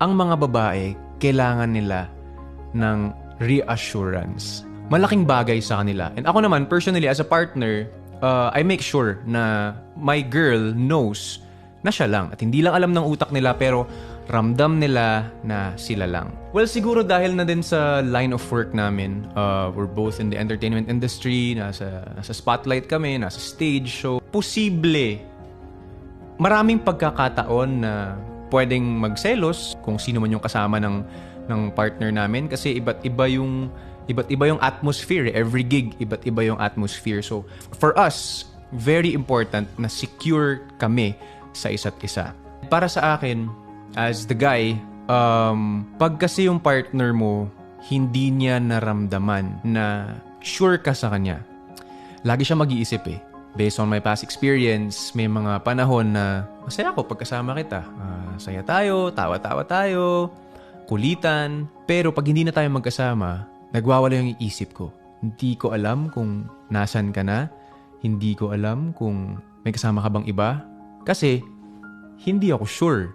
ang mga babae, kailangan nila ng reassurance. Malaking bagay sa kanila. And ako naman, personally, as a partner, I make sure na my girl knows na siya lang. At hindi lang alam ng utak nila, pero ramdam nila na sila lang. Well, siguro dahil na din sa line of work namin, we're both in the entertainment industry, nasa spotlight kami, nasa stage show. Posible, maraming pagkakataon na pwedeng magselos kung sino man yung kasama ng partner namin kasi iba't iba yung atmosphere. Every gig, iba't iba yung atmosphere. So, for us, very important na secure kami sa isa't isa. Para sa akin, as the guy, pag kasi yung partner mo, hindi niya naramdaman na sure ka sa kanya, lagi siya mag-iisip eh. Based on my past experience, may mga panahon na masaya ako pagkasama kita. Saya tayo, tawa-tawa tayo, kulitan. Pero pag hindi na tayo magkasama, nagwawala yung isip ko. Hindi ko alam kung nasan ka na. Hindi ko alam kung may kasama ka bang iba. Kasi hindi ako sure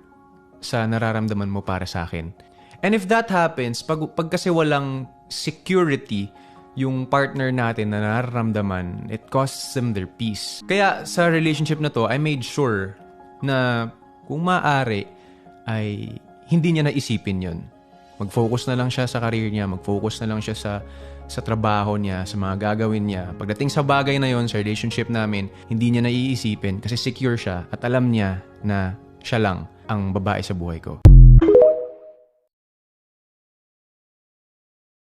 sa nararamdaman mo para sa akin. And if that happens, pag kasi walang security yung partner natin na nararamdaman, it costs them their peace. Kaya sa relationship na to, I made sure na kung maaari ay hindi niya naisipin yun. Mag-focus na lang siya sa career niya, mag-focus na lang siya sa trabaho niya, sa mga gagawin niya. Pagdating sa bagay na yon, sa relationship namin, hindi niya naiisipin kasi secure siya at alam niya na siya lang ang babae sa buhay ko.